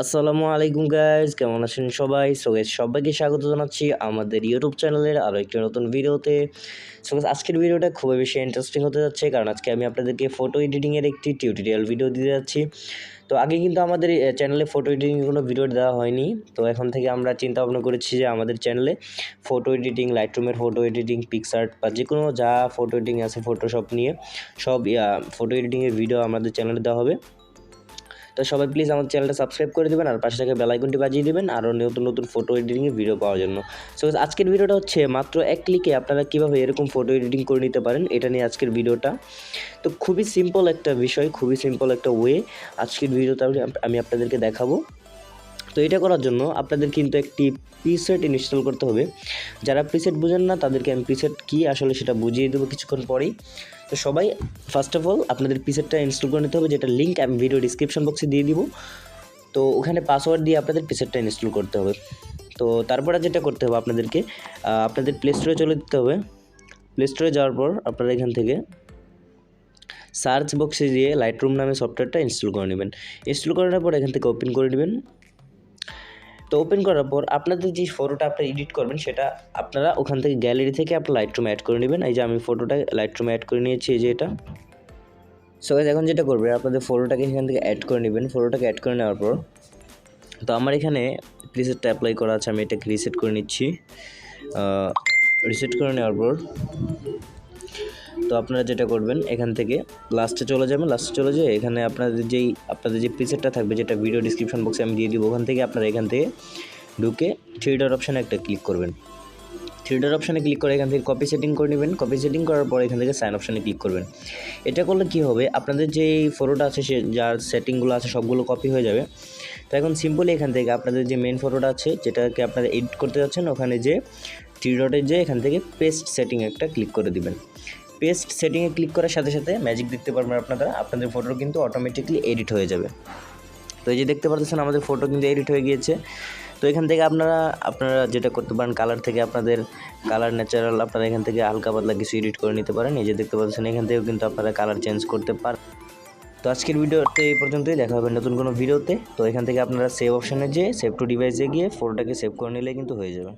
আসসালামু আলাইকুম গাইজ, কেমন আছেন সবাই? সো গাইজ সবাইকে স্বাগত জানাচ্ছি আমাদের ইউটিউব চ্যানেলের আরও একটি নতুন ভিডিওতে। সো গাইজ আজকের ভিডিওটা খুবই বেশি ইন্টারেস্টিং হতে যাচ্ছে, কারণ আজকে আমি আপনাদেরকে ফটো এডিটিংয়ের একটি টিউটোরিয়াল ভিডিও দিতে যাচ্ছি। তো আগে কিন্তু আমাদের চ্যানেলে ফটো এডিটিং কোনো ভিডিও দেওয়া হয়নি। তো এখন থেকে আমরা চিন্তা ভাবনা করেছি যে আমাদের চ্যানেলে ফটো এডিটিং, লাইটরুমের ফটো এডিটিং, পিকসার্ট বা যে কোনো যা ফটো এডিটিং আছে ফটোশপ নিয়ে সব ফটো এডিটিংয়ের ভিডিও আমাদের চ্যানেলে দেওয়া হবে। তো সবাই প্লিজ আমার চ্যানেলটা সাবস্ক্রাইব করে দেবেন আর পাশে থেকে বেল আইকনটি বাজিয়ে দেবেন আরও নতুন নতুন ফটো এডিটিংয়ের ভিডিও পাওয়ার জন্য। সো আজকের ভিডিওটা হচ্ছে মাত্র এক ক্লিকে আপনারা কীভাবে এরকম ফটো এডিটিং করে নিতে পারেন, এটা নিয়ে আজকের ভিডিওটা। তো খুবই সিম্পল একটা বিষয়, খুবই সিম্পল একটা ওয়ে আজকের ভিডিওতে আমি আপনাদেরকে দেখাবো। তো এটা করার জন্য আপনাদের কিন্তু একটি প্রিসেট ইনস্টল করতে হবে। যারা প্রিসেট বুঝেন না তাদেরকে আমি প্রিসেট কী আসলে সেটা বুঝিয়ে দেবো কিছুক্ষণ পরেই। তো সবাই ফার্স্ট অফ অল আপনাদের প্রিসেটটা ইনস্টল করে নিতে হবে, যেটা লিঙ্ক আমি ভিডিও ডিসক্রিপশন বক্সে দিয়ে দিব। তো ওখানে পাসওয়ার্ড দিয়ে আপনাদের প্রিসেটটা ইনস্টল করতে হবে। তো তারপরে যেটা করতে হবে আপনাদেরকে আপনাদের প্লে স্টোরে চলে দিতে হবে। প্লে স্টোরে যাওয়ার পর আপনারা এখান থেকে সার্চ বক্সে গিয়ে লাইটরুম নামে সফটওয়্যারটা ইনস্টল করে নেবেন। ইনস্টল করার পর এখান থেকে ওপেন করে নেবেন। তো ওপেন করার পর আপনাদের যে ফটোটা আপনারা এডিট করবেন সেটা আপনারা ওখান থেকে গ্যালারি থেকে আপনার লাইটরুমে অ্যাড করে নেবেন। এই যে আমি ফটোটা লাইটরুমে অ্যাড করে নিয়েছি, এই যে এটা। সো এখন যেটা করবে আপনাদের ফটোটাকে এখান থেকে অ্যাড করে নেবেন। ফটোটাকে অ্যাড করে নেওয়ার পর তো আমার এখানে প্রিসেটটা অ্যাপ্লাই করা আছে, আমি এটাকে রিসেট করে নিচ্ছি। রিসেট করে নেওয়ার পর তো আপনারা যেটা করবেন এখান থেকে লাস্টে চলে যাবেন। লাস্টে চলে যেয়ে এখানে আপনাদের যে প্রিসেটটা থাকবে, যেটা ভিডিও ডিসক্রিপশন বক্সে আমি দিয়ে দিব, ওখান থেকে আপনারা এখান থেকে ঢুকে থ্রি ডট অপশানে একটা ক্লিক করবেন। থ্রি ডট অপশানে ক্লিক করে এখান থেকে কপি সেটিং করে নেবেন। কপি সেটিং করার পর এখান থেকে সাইন অপশানে ক্লিক করবেন। এটা করলে কী হবে, আপনাদের যে ফটোটা আছে যার সেটিংগুলো আছে সবগুলো কপি হয়ে যাবে। তো এখন সিম্পলি এখান থেকে আপনাদের যে মেন ফটোটা আছে যেটাকে আপনারা এডিট করতে যাচ্ছেন, ওখানে যে থ্রি ডটে যে এখান থেকে পেস্ট সেটিং একটা ক্লিক করে দিবেন। পেস্ট সেটিংয়ে ক্লিক করার সাথে সাথে ম্যাজিক দেখতে পারবেন আপনাদের ফটো কিন্তু অটোমেটিকলি এডিট হয়ে যাবে। তো এই যে দেখতে পাচ্ছেন আমাদের ফটো কিন্তু এডিট হয়ে গিয়েছে। তো এখান থেকে আপনারা যেটা করতে পারেন, কালার থেকে আপনাদের কালার ন্যাচারাল আপনারা এখান থেকে হালকা পাতলা কিছু এডিট করে নিতে পারেন। এই যে দেখতে পাচ্ছেন এখান থেকেও কিন্তু আপনারা কালার চেঞ্জ করতে পারেন। তো আজকের ভিডিওতে এই পর্যন্তই, দেখা হবে নতুন কোনো ভিডিওতে। তো এখান থেকে আপনারা সেভ অপশানে যেয়ে সেভ টু ডিভাইসে গিয়ে ফটোটাকে সেভ করে নিলে কিন্তু হয়ে যাবে।